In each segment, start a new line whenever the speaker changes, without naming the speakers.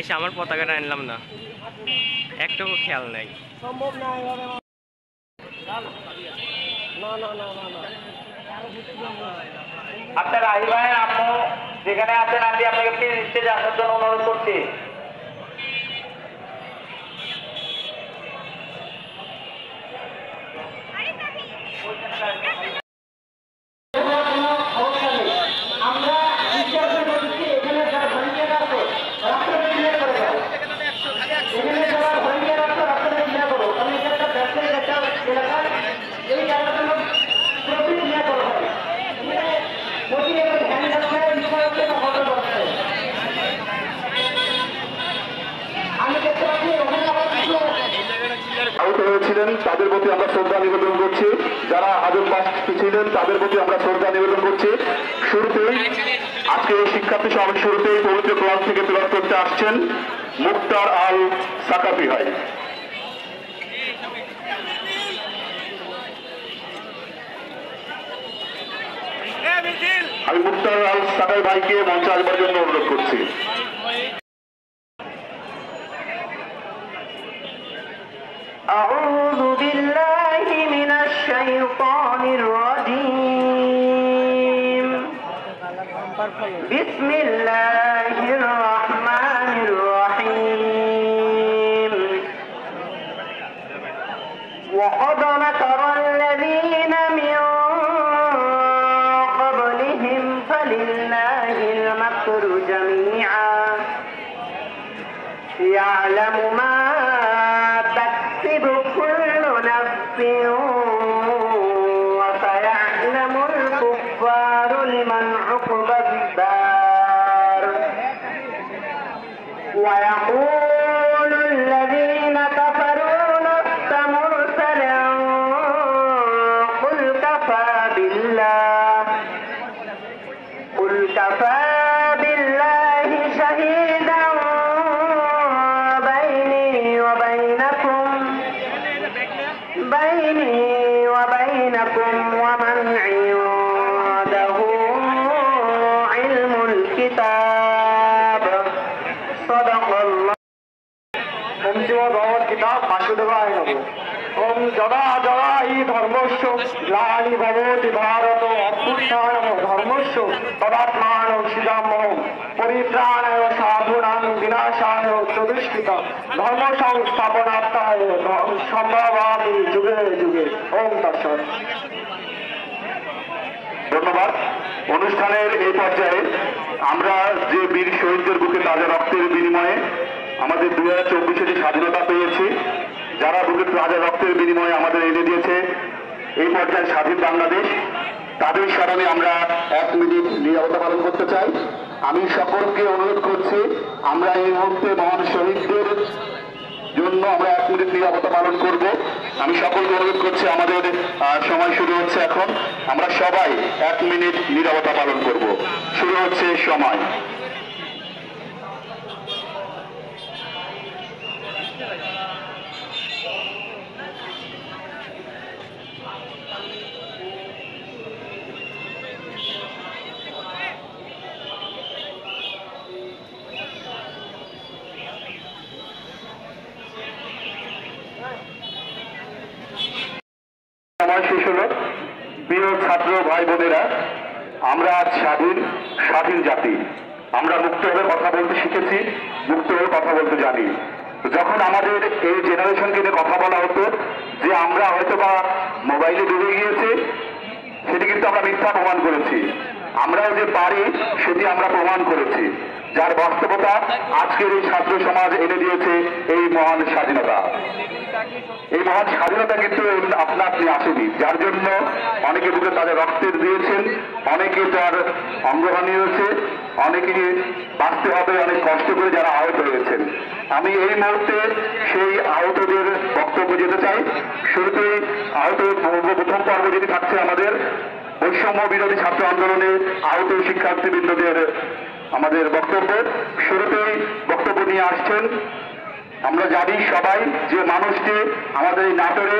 এসে আমার পতাকাটা আনলাম না, একটুকু খেয়াল নাই।
সম্ভব না এভাবে।
আপনার আহিবাহের আম্মু যেখানে আছেন আন্টি আপনাকে প্লিজ স্টেজে আসার জন্য অনুরোধ করছি।
আহত হয়েছিলেন তাদের প্রতি আমরা শ্রদ্ধা নিবেদন করছি, যারা হাজত বাসী ছিলেন তাদের প্রতি আমরা শ্রদ্ধা নিবেদন করছি। শুরুতেই আজকে এই শিক্ষার্থী সমাবেশ শুরুতেই পবিত্র কোরআন থেকে তেলাওয়াত করতে আসছেন মুক্তার আল সাকাফি ভাই। আমি মুক্তার আল সাকাফি ভাইকে মঞ্চে আসবার জন্য অনুরোধ করছি।
أعوذ بالله من الشيطان الرجيم. بسم الله الرحمن الرحيم. وقد مكر الذين من قبلهم فلله المكر جميعا يعلم ما كل نفس وسيعلم الكفار لمن عقبى الدار ويقول الذين كفروا لست مرسلا قل كفى بالله شهيدا بيني وبينكم ومن عنده علم الكتاب صدق الله.
ওম শিব ভগবত গীতা বাসুদেবায় নমঃ। ওম যদা যদা হি ধর্মস্য গ্লানি ভবতি ভারত অভ্যুত্থানম ধর্মস্য তদাত্মানং সৃজাম্যহম পরিত্রাণায় সাধূনাং বিনাশায় চতুষ্কৃত ধর্ম সংস্থাপনার্থায় সম্ভবামি যুগে যুগে। ওম তৎসৎ।
ধন্যবাদ। অনুষ্ঠানের এই পর্যায়ে আমরা যে বীর শহীদদের বুকে তাজা রক্তের বিনিময়ে আমাদের 2024 যে স্বাধীনতা পেয়েছি, যারা বুকে তাজা রক্তের বিনিময়ে আমাদের এনে দিয়েছে এই পর্যায়ে স্বাধীন বাংলাদেশ, তাদের স্মরণে আমরা 1 মিনিট নীরবতা পালন করতে চাই। আমি সকলকে অনুরোধ করছি আমরা এই মুহূর্তে মহান শহীদদের জন্য আমরা 1 মিনিট নীরবতা পালন করব। আমি সকলকে অনুরোধ করছি, আমাদের সময় শুরু হচ্ছে এখন, আমরা সবাই 1 মিনিট নীরবতা পালন করব। শুরু হচ্ছে সময়। সময় শেষ হলো। প্রিয় ছাত্র ভাই বোনেরা, আমরা আজ স্বাধীন জাতি। আমরা মুক্তভাবে কথা বলতে শিখেছি, মুক্তভাবে কথা বলতে জানি। যখন আমাদের এই জেনারেশনকে নিয়ে কথা বলা হতো যে আমরা হয়তো বা মোবাইলে ডুবে গিয়েছে, সেটি কিন্তু আমরা মিথ্যা প্রমাণ করেছি। আমরাও যে পারি সেটি আমরা প্রমাণ করেছি, যার বাস্তবতা আজকের এই ছাত্র সমাজ এনে দিয়েছে এই মহান স্বাধীনতা। এই মহান স্বাধীনতা কিন্তু আপনা আপনি আসেনি, যার জন্য অনেকে বুকে তাদের রক্তের দিয়েছেন, অনেকে তার অঙ্গহানি হয়েছে, অনেকে বাঁচতে হবে অনেক কষ্ট করে যারা আহত হয়েছেন। আমি এই মুহূর্তে সেই আহতদের বক্তব্য যেতে চাই। শুরুতেই আহত প্রথম পর্ব যেটি থাকছে আমাদের বৈষম্য বিরোধী ছাত্র আন্দোলনে আহত শিক্ষার্থীবৃন্দদের আমাদের বক্তব্য। শুরুতেই বক্তব্য নিয়ে আসছেন, আমরা জানি সবাই যে মানুষটি আমাদের এই নাটোরে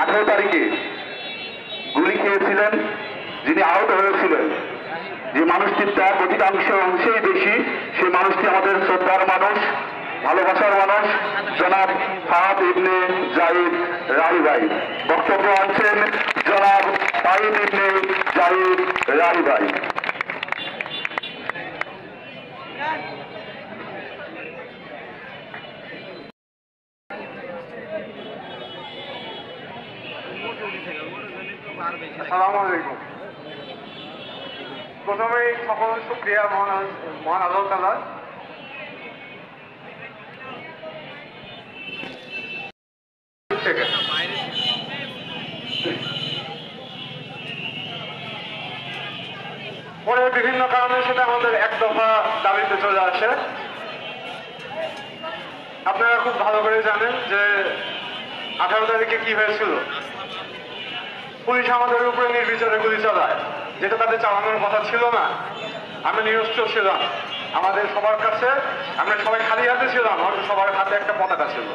18 তারিখে গুলি খেয়েছিলেন, যিনি আহত হয়েছিলেন, যে মানুষটির ত্যাগ অধিকাংশ অংশেই বেশি, সেই মানুষটি আমাদের শ্রদ্ধার মানুষ, ভালোবাসার মানুষ, জনাব ফাহাদ ইবনে জাহিদ রাহি ভাই। বক্তব্য আনছেন জনাব ফাহিদ ইবনে জাহিদ রাহি ভাই।
আসসালামু আলাইকুম। প্রথমেই সকল শুকরিয়া মহান আল্লাহ তাআলার। পরে বিভিন্ন কারণের সাথে আমাদের এক দফা দাবিতে চলে আসে। আপনারা খুব ভালো করে জানেন যে 18 তারিখে কি হয়েছিল। পুলিশ আমাদের উপরে নির্বিচারে গুলি চালায়, যেটা তাদের চালানোর কথা ছিল না। আমরা নিরস্ত্র ছিলাম, আমাদের সবার কাছে আমরা সবাই খালি হাতে ছিলাম, হয়তো সবার হাতে একটা পতাকা ছিল।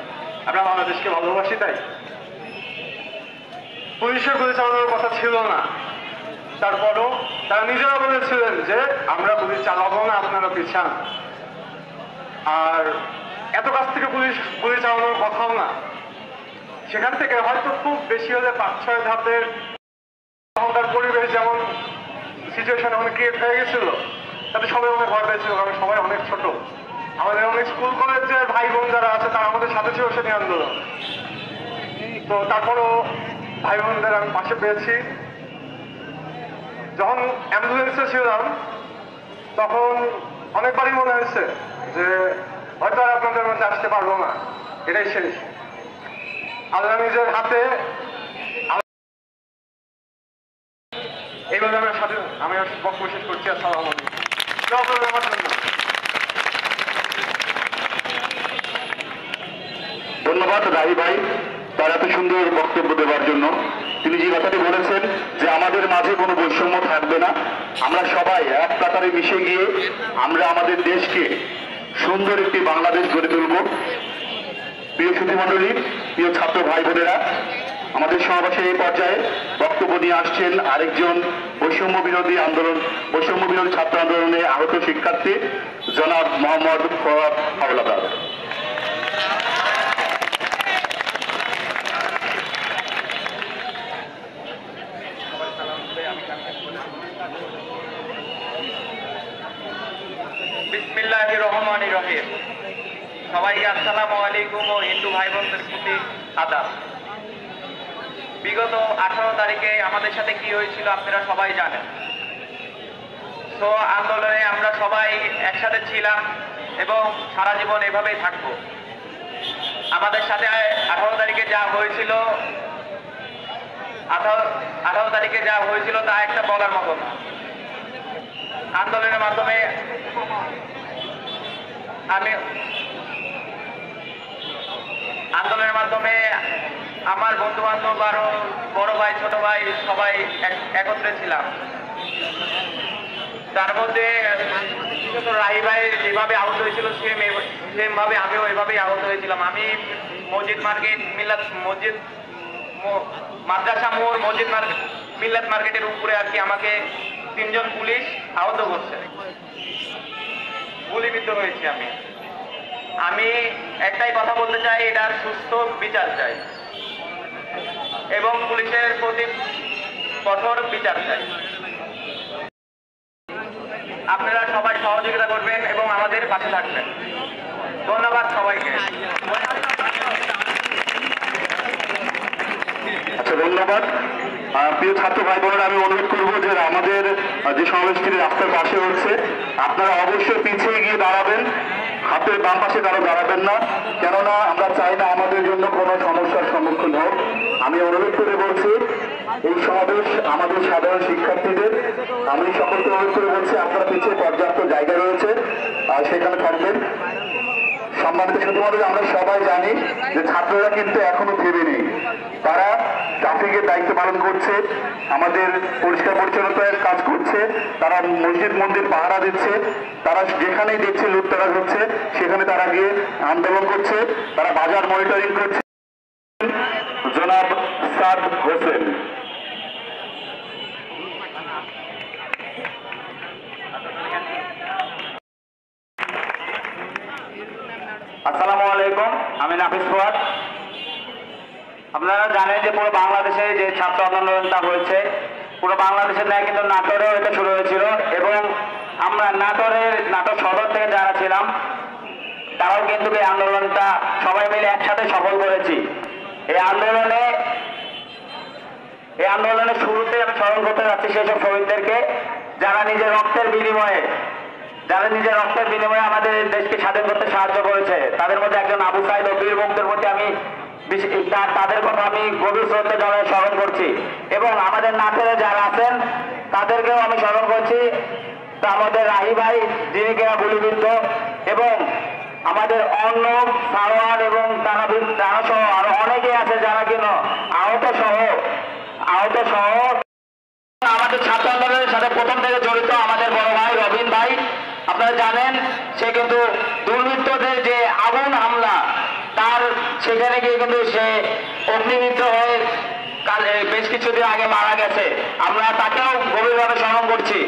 আমরা বাংলাদেশকে ভালোবাসি তাই। পুলিশের গুলি চালানোর কথা ছিল না, তারপরও তারা নিজেরা বলেছিলেন যে আমরা গুলি চালাবো না, আপনারা পিছান। আর এত কাছ থেকে পুলিশ গুলি চালানোর কথাও না। সেখান থেকে হয়তো খুব বেশি হলে 5-6 ধাপের অহংকার পরিবেশ, যেমন সিচুয়েশন অনেক ক্রিয়েট হয়ে গেছিল, তাতে সবাই অনেক ভয় পেয়েছিল, কারণ সবাই অনেক ছোট। আমাদের অনেক স্কুল কলেজের ভাই বোন যারা আছে তারা আমাদের সাথে ছিল সেদিন আন্দোলন। তো তারপরও ভাই বোনদের আমি পাশে পেয়েছি। যখন অ্যাম্বুলেন্সে ছিলাম তখন অনেকবারই মনে হয়েছে যে হয়তো আর আপনাদের মধ্যে আসতে পারবো না, এটাই শেষ। আল্লাহ নিজের হাতে এইভাবে আমি বক্তব্য শেষ করছি। আসসালামু আলাইকুম। আমার জন্য
ধন্যবাদ রাহি ভাই তার এত সুন্দর বক্তব্য দেওয়ার জন্য। তিনি যে কথাটি বলেছেন যে আমাদের মাঝে কোনো বৈষম্য থাকবে না, আমরা সবাই এক কাতারে মিশে গিয়ে আমরা আমাদের দেশকে সুন্দর একটি বাংলাদেশ গড়ে তুলব। প্রিয় সুধীমণ্ডলী, প্রিয় ছাত্র ভাই বোনেরা, আমাদের সমাবেশের এই পর্যায়ে বক্তব্য নিয়ে আসছেন আরেকজন বৈষম্য বিরোধী ছাত্র আন্দোলনে আহত শিক্ষার্থী জনাব মোহাম্মদ ফওয়াদ হাওলাদার।
বিসমিল্লাহির রহমানির রহিম। সবাইকে আসসালামু আলাইকুম ও হিন্দু ভাই বোনদের প্রতি আদাব। বিগত 18 তারিখে আমাদের সাথে কি হয়েছিল আপনারা সবাই জানেন। তো আন্দোলনে আমরা সবাই একসাথে ছিলাম এবং সারা জীবন এভাবেই থাকবো। আমাদের সাথে 18 তারিখে যা হয়েছিল 18 তারিখে যা হয়েছিল তা একটা বলার মতো না। আন্দোলনের মাধ্যমে আমার বন্ধু বান্ধব আরো বড় ভাই ছোট ভাই সবাই একত্রে ছিলাম। তার মধ্যে রাহি ভাই যেভাবে আহত হয়েছিল সেম ভাবে আমিও এভাবেই আহত হয়েছিলাম। আমি মসজিদ মার্কেট মাদ্রাসা মোড় মসজিদ মার্কেট মিল্লাত মার্কেটের উপরে আর কি আমাকে 3 জন পুলিশ আহত করছে, গুলিবিদ্ধ হয়েছি আমি একটাই কথা বলতে চাই, এটার সুস্থ বিচার চাই এবং পুলিশের প্রতি কঠোর বিচার চাই। আপনারা সবাই সহযোগিতা করবেন এবং আমাদের পাশে থাকবেন। ধন্যবাদ সবাইকে।
আচ্ছা, ধন্যবাদ। প্রিয় ছাত্র ভাই বোনেরা, আমি অনুরোধ করবো যে আমাদের যে সমাবেশটি রাস্তার পাশে হচ্ছে আপনারা অবশ্যই পিছিয়ে গিয়ে দাঁড়াবেন, হাতের বাম পাশে কারো দাঁড়াবেন না, কেননা আমরা চাই না আমাদের জন্য কোনো সমস্যার সম্মুখীন হোক। আমি অনুরোধ করে বলছি এই সমাবেশ আমাদের সাধারণ শিক্ষার্থীদের, আমি সকলকে অনুরোধ করে বলছি আপনারা পিছিয়ে পর্যাপ্ত জায়গা রয়েছে সেখানে থাকবেন। সম্মানিত শুধুমাত্র আমরা সবাই জানি যে ছাত্ররা কিন্তু এখনো থেমে নেই, তারা ট্রাফিকের দায়িত্ব পালন করছে, আমাদের পরিষ্কার পরিচ্ছন্নতার কাজ করছে, তারা মসজিদ মন্দির পাহারা দিচ্ছে, তারা যেখানেই দেখছে লুটতরাজ হচ্ছে সেখানে তারা গিয়ে আন্দোলন করছে, তারা বাজার মনিটরিং করছে। জনাব সাদ হোসেন।
আসসালামু আলাইকুম, আমি নাফিস ফুয়াদ। আপনারা জানেন যে পুরো বাংলাদেশে যে ছাত্র আন্দোলনটা হয়েছে, পুরো বাংলাদেশের ন্যায় কিন্তু নাটোরেও এটা শুরু হয়েছিল এবং আমরা নাটোর সদর থেকে যারা ছিলাম তারাও কিন্তু এই আন্দোলনটা সবাই মিলে একসাথে সফল করেছি। এই আন্দোলনের শুরুতে আমি স্মরণ করতে যাচ্ছি সেই সব শহীদদেরকে যারা নিজের রক্তের বিনিময়ে আমাদের দেশকে স্বাধীন করতে সাহায্য করেছে। তাদের মধ্যে একজন আবু সাইদ ও বীর মুক্তির প্রতি আমি তাদের কথা আমি গভীর শ্রদ্ধা জানাই স্মরণ করছি এবং আমাদের নাটোরে যারা আছেন তাদেরকেও আমি স্মরণ করছি। তা আমাদের রাহি ভাই যিনি কিনা গুলিবিদ্ধ এবং আমাদের অন্য সারোয়ার এবং তারা সহ আরো অনেকে আছে যারা কিনা আহত সহ আমাদের ছাত্র আন্দোলনের সাথে প্রথম থেকে জড়িত আমাদের বড় ভাই রবিন ভাই। আপনারা জানেন সে কিন্তু দুর্বৃত্তদের যে আগুন হামলা তার সেখানে গিয়ে কিন্তু সে অগ্নিবিদ্ধ হয়ে বেশ কিছুদিন আগে মারা গেছে। আমরা তাকেও গভীরভাবে স্মরণ করছি।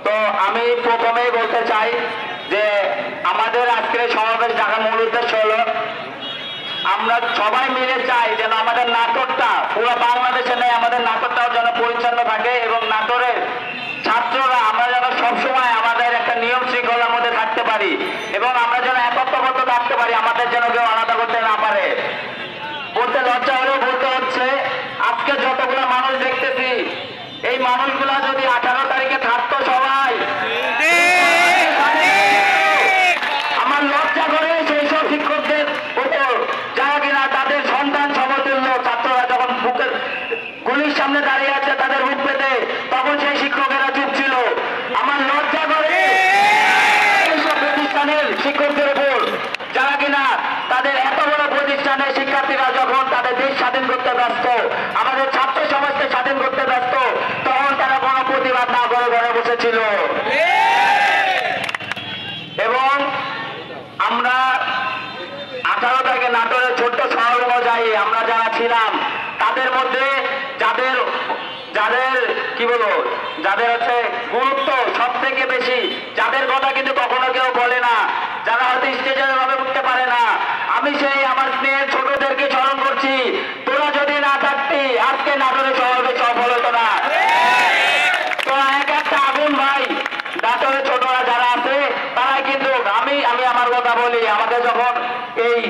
তো আমি প্রথমেই বলতে চাই যে আমাদের আজকের সমাবেশ ডাকার মূল উদ্দেশ্য হলো আমরা সবাই মিলে চাই যেন আমাদের নাটোরটা পুরো বাংলাদেশে নেই, আমাদের নাটোরটাও যেন পরিচ্ছন্ন থাকে এবং নাটোরের ছাত্ররা আমরা যেন সবসময় আমাদের একটা নিয়ম শৃঙ্খলার মধ্যে থাকতে পারি এবং আমরা যেন একত্রবদ্ধ থাকতে পারি, আমাদের যেন কেউ আলাদা করতে না পারে। বলতে লজ্জা হলেও বলতে হচ্ছে আজকে যতগুলো মানুষ দেখতেছি এই মানুষগুলা যদি 18 তারিখে থাকতো সবাই, আমার লজ্জা করে সেই সব শিক্ষকদের উপর যারা কিনা তাদের সন্তান সমতুল্য ছাত্ররা যখন বুকের গুলির সামনে দাঁড়িয়ে আছে তাদের বুক পেতে, তখন সেই শিক্ষকেরা চুপ ছিল। আমার লজ্জা করে এইসব প্রতিষ্ঠানের শিক্ষকদের উপর যারা কিনা তাদের এত বড় প্রতিষ্ঠানের শিক্ষার্থীরা যখন তাদের দেশ স্বাধীন করতে ব্যস্ত, আমাদের ছাত্র সমাজকে স্বাধীন করতে ব্যস্ত, তখন তারা কোনো প্রতিবাদ না করে ঘরে বসেছিল। এবং আমরা 18 তারিখে নাটোরের ছোট্ট শহর অনুযায়ী আমরা যারা ছিলাম তাদের মধ্যে যাদের হচ্ছে গুরুত্ব সব থেকে বেশি, যাদের কথা কিন্তু কখনো কেউ বলে না, যারা হয়তো স্টেজে ভাবে উঠতে পারে না, আমি সেই আমার স্নেহের ছোটদেরকে স্মরণ করছি। তোরা যদি না থাকতি আজকে নাটোরের শহরে সফল হতো না। তো একটা আগুন ভাই নাটোরের ছোটরা যারা আছে তারাই কিন্তু আমি আমার কথা বলি, আমাকে যখন এই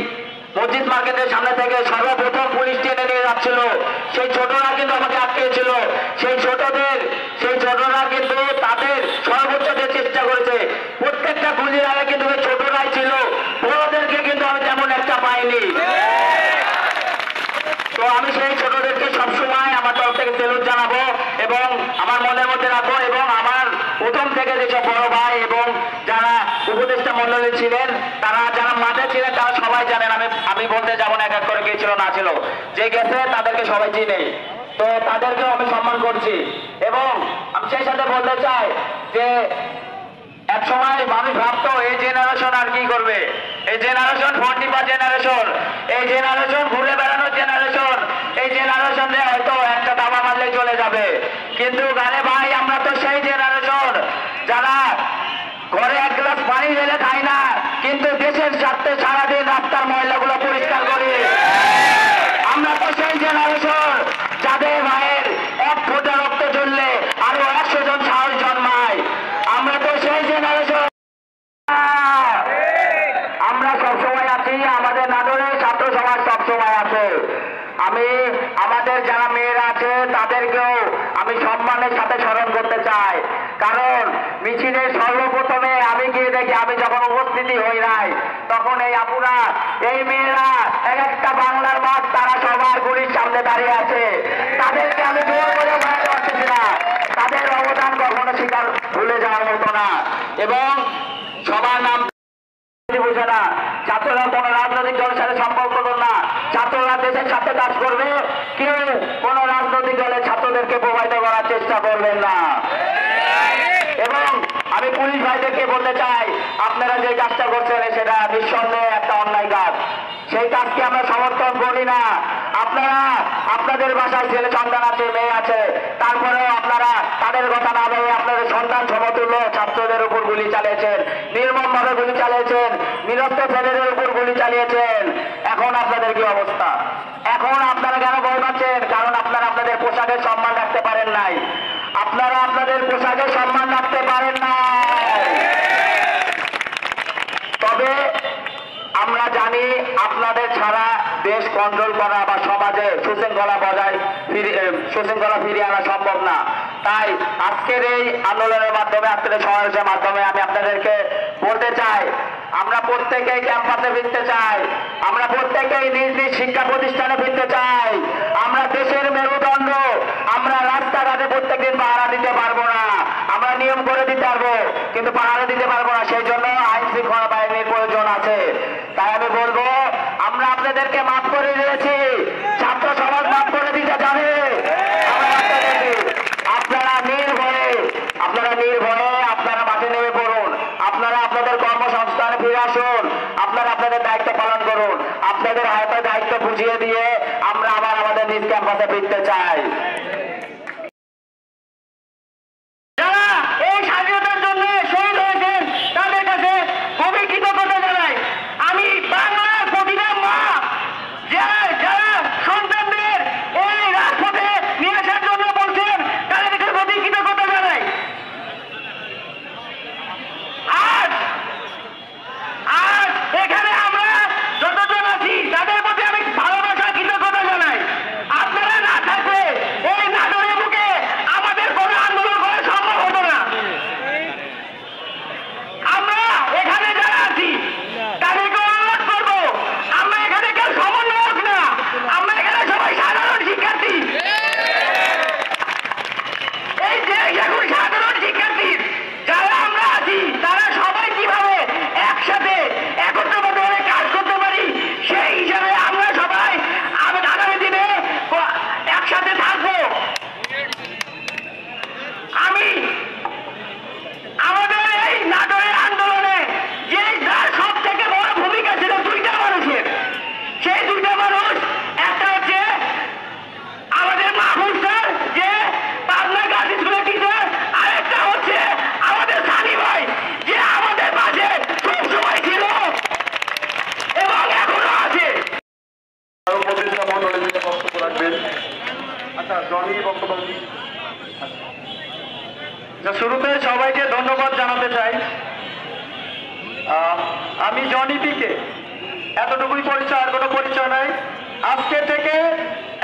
মসজিদ মার্কেটের সামনে থেকে সর্বপ্রথম পুলিশ টেনে নিয়ে যাচ্ছিল সেই ছোটরা কিন্তু আমাকে আটকেছিল। সেই ছোটরা কিন্তু তাদের সর্বোচ্চ দিয়ে চেষ্টা করেছে। প্রত্যেকটা গুলির আগে কিন্তু ওই ছোটরাই ছিল, বড়দেরকে কিন্তু আমি তেমন একটা পাইনি। তো আমি সেই ছোটদেরকে সবসময় আমার তরফ থেকে সেলুট জানাবো এবং আমার মনের মধ্যে রাখবো এবং আমার প্রথম থেকে যেসব বড় ভাই এবং যারা উপদেষ্টা মন্ডলী ছিলেন তারা যারা মাঠে ছিলেন তারা সবাই জানেন। আমি বলতে যাবো না এক এক করে কে ছিল না ছিল, যে গেছে তাদেরকে সবাই চিনে, তো তাদেরকেও আমি সম্মান করছি। এবং আমি সেই সাথে বলতে চাই যে এক সময় মানুষ ভাবতো এই জেনারেশন আর কি করবে, এই জেনারেশন 45 জেনারেশন, এই জেনারেশন ঘুরে বেড়ানোর জেনারেশন, এই জেনারেশনে হয়তো একটা দাবা মারলে চলে যাবে। কিন্তু গানে ভাই আমরা তো সেই জেনারেশন যারা ঘরে এক গ্লাস পানি ঢেলে খাই না, কিন্তু দেশের স্বার্থে সারাদিন রাস্তার ময়লাগুলো পরিষ্কার করি। আমরা তো সেই জেনারেশন যাদের ভাইয়ের এক ফোঁটা রক্ত ঝরলে আরো 100 জন সাহস জন্মায়। আমরা তো সেই জেনারেশন, আমরা সবসময় আছি, আমাদের নাটোরের ছাত্র সমাজ সবসময় আছে। আমি আমাদের যারা মেয়েরা আছে তাদেরকেও আমি সম্মানের সাথে স্মরণ করতে চাই, কারণ মিছিলের সর্বপ্রথমে আমি গিয়ে দেখি, আমি যখন উপস্থিতি হই নাই তখন এই আপুরা এই মেয়েরা এক একটা বাংলার মাঠ তারা সবার গুলির সামনে দাঁড়িয়ে আছে। তাদেরকে আমি জোর করে বোঝাতে পারতেছি না, তাদের অবদান কখনো স্বীকার ভুলে যাওয়ার মতো না। এবং সবার নাম বুঝে না, ছাত্ররা কোন রাজনৈতিক দলের সাথে সম্পর্ক না, ছাত্ররা দেশের সাথে কাজ করবে, কেউ কোন রাজনৈতিক দলের ছাত্রদেরকে প্রভাবিত করার চেষ্টা করবেন না। এবং আমি পুলিশ ভাইদেরকে বলতে চাই আপনারা যে কাজটা করছেন সেটা নিঃসন্দেহে একটা অন্যায় কাজ, সেই কাজকে আমরা সমর্থন করি না। আপনারা আপনাদের বাসায় ছেলে সন্তান আছে, মেয়ে আছে, তারপরেও আপনারা তাদের কথা না ভেবে আপনাদের সন্তান সমতুল্য ছাত্রদের উপর গুলি চালিয়েছেন, নির্মম ভাবে গুলি চালিয়েছেন, নিরস্ত্র ছেলেদের উপর গুলি চালিয়েছেন। এখন আপনাদের কি অবস্থা? এখন আপনারা কেন ভয় পাচ্ছেন? কারণ আপনারা আপনাদের পোশাকের সম্মান রাখতে পারেন নাই। আপনারা আপনাদের পোশাকের সম্মান রাখতে পারেন নাই। তবে আমরা জানি আপনাদের ছাড়া দেশ কন্ট্রোল করা বা সমাজে সুশৃঙ্খলা ফিরিয়ে আনা সম্ভব না। তাই আজকের এই আন্দোলনের মাধ্যমে, আজকের সমাবেশের মাধ্যমে আমি আপনাদেরকে বলতে চাই, আমরা প্রত্যেকেই ক্যাম্পাসে ফিরতে চাই, আমরা প্রত্যেকেই নিজ নিজ শিক্ষা প্রতিষ্ঠানে ফিরতে চাই। আমরা দেশের মেরুদণ্ড, আমরা রাস্তাঘাটে প্রত্যেকদিন পাহারা দিতে পারবো না। আমরা নিয়ম করে দিতে পারবো, কিন্তু পাহারা দিতে পারবো না। সেই জন্য আইন শৃঙ্খলা বাহিনীর প্রয়োজন আছে। তাই আমি বলবো, আমরা আপনাদেরকে মাফ করে দিয়েছি, ছাত্র সমাজ মাফ করে দিতে যাবে। আপনারা নির্ভয়ে আপনারা মাঠে নেমে পড়ুন, আপনারা আপনাদের কর্মসংস্থানে ফিরে আসুন, আপনারা আপনাদের দায়িত্ব পালন করুন। আপনাদের হাতে দায়িত্ব বুঝিয়ে দিয়ে আমরা আবার আমাদের নিজ ক্যাম্পাসে ফিরতে চাই। যারা এই স্বাধীনতার জন্য শহীদ হয়েছেন তাদের কাছে গভীর কৃতজ্ঞতা জানাই। আমি বাংলার প্রতিটা মা যারা সন্তানদের এই রাজপথে নিয়ে আসার জন্য বলছেন তাদেরকে গভীর কৃতজ্ঞতা জানাই। আজ এখানে আমরা যতজন আছি তাদের প্রতি আমি ভালোবাসা কৃতজ্ঞতা জানাই। আপনারা না থাকলে এই নাটোরের বুকে আমাদের কোনো আন্দোলন করা সম্ভব হতো না। আমরা এখানে যারা আছি তাদেরকে অনুরোধ করবো, আমরা এখানে কেউ সমন্বয়ক না, আমরা এখানে সবাই সাধারণ শিক্ষার্থী। এই যে এখন সাধারণ শিক্ষার্থী যারা আমরা আছি তারা সবাই কিভাবে একসাথে একত্রবদ্ধ হয়ে কাজ করতে পারি সেই হিসাবে আমরা সবাই আগামী দিনে একসাথে থাকবো। আমি আমাদের এই নাটোরের আন্দোলনে যার সব থেকে বড় ভূমিকা ছিল দুইটা মানুষের, সেই দুইটা মানুষ, একটা হচ্ছে আমাদের মাহবুব স্যার যে পাবনা গার্লস স্কুলের টিচার, আর একটা হচ্ছে আমাদের সানি ভাই যে আমাদের পাশে সবসময় ছিল এবং এখনো আছে।
উপদেষ্টা মন্ডলী থেকে বক্তব্য রাখবেন। আচ্ছা, জনি বক্তব্য। শুরুতে সবাইকে ধন্যবাদ জানাতে চাই। আমি জনি পিকে, এতটুকুই পরিচয়, আর কোনো পরিচয় নাই। আজকে থেকে,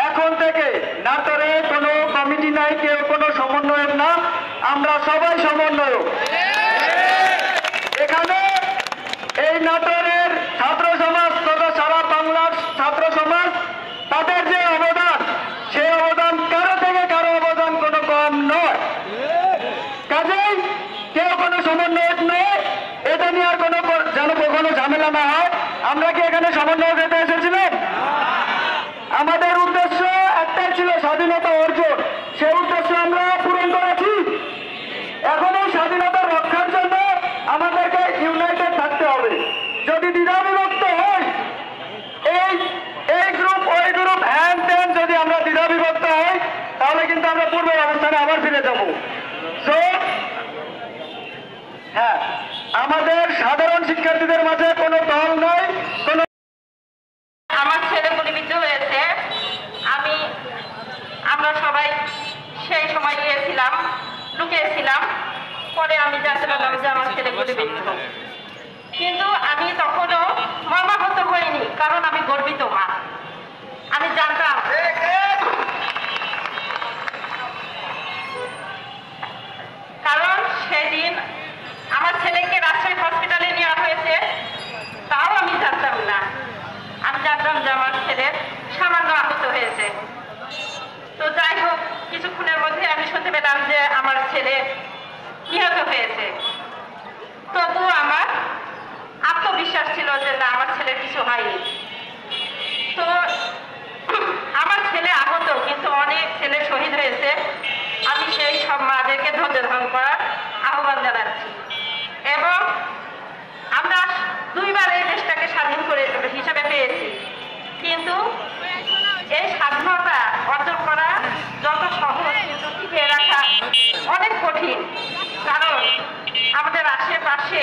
এখন থেকে নাটোরে কোনো কমিটি নাই, কেউ কোনো সমন্বয়ক না, আমরা সবাই সমন্বয়ক। এখানে এই নাটোরের ছাত্র সমাজ তথা সারা বাংলার ছাত্র সমাজ, তাদের যে অবদান, সেই অবদান কারো থেকে কারো অবদান কোনো কম নয়। কাজেই কেউ কোনো সমন্বয়ক নয়, এটা নিয়ে আর কোনো যেন কখনো ঝামেলা না হয়। আমরা কি এখানে সমন্বয় পেতে এসেছিলাম? আমাদের উদ্দেশ্য একটাই ছিল, স্বাধীনতা অর্জন। সেই উদ্দেশ্য আমরা পূরণ করেছি। এখন এই স্বাধীনতা রক্ষার জন্য আমাদেরকে ইউনাইটেড থাকতে হবে। যদি দ্বিধাবিভক্ত হই, এই গ্রুপ ওই গ্রুপ হ্যান ত্যান, যদি আমরা দ্বিধাবিভক্ত হই তাহলে কিন্তু আমরা পূর্বের অবস্থানে আবার ফিরে যাব। সো হ্যাঁ, আমাদের সাধারণ শিক্ষার্থীদের মাঝে কোনো দল নয়, কোনো
আমার ছেলে গুলিবিদ্ধ হয়েছে। আমরা সবাই সেই সময় গিয়েছিলাম, লুকিয়েছিলাম। পরে আমি জানতে পারলাম যে আমার ছেলে গুলিবিদ্ধ, কিন্তু আমি তখনও মর্মাহত হইনি, কারণ আমি গর্বিত মা। আমি জানতাম কারণ সেদিন আমার ছেলেকে রাজশাহী হসপিটালে নেওয়া হয়েছে, তাও আমি জানতাম না। আমি জানতাম যে আমার ছেলে সামান্য আহত হয়েছে। তো যাই হোক, কিছুক্ষণের মধ্যে আমি শুনতে পেলাম যে আমার ছেলে নিহত হয়েছে। তবুও আমার আত্মবিশ্বাস ছিল যে না, আমার ছেলের কিছু হয়নি। তো আমার ছেলে আহত, কিন্তু অনেক ছেলে শহীদ হয়েছে। আমি সেই সব মাদেরকে ধৈর্য ধারণ করার আহ্বান জানাচ্ছি। এবং আমরা দুইবার এই দেশটাকে স্বাধীন করে হিসাবে পেয়েছি, কিন্তু এই স্বাধীনতা অর্জন করা যত সহজ, কিন্তু টিকিয়ে রাখা অনেক কঠিন। কারণ আমাদের আশেপাশে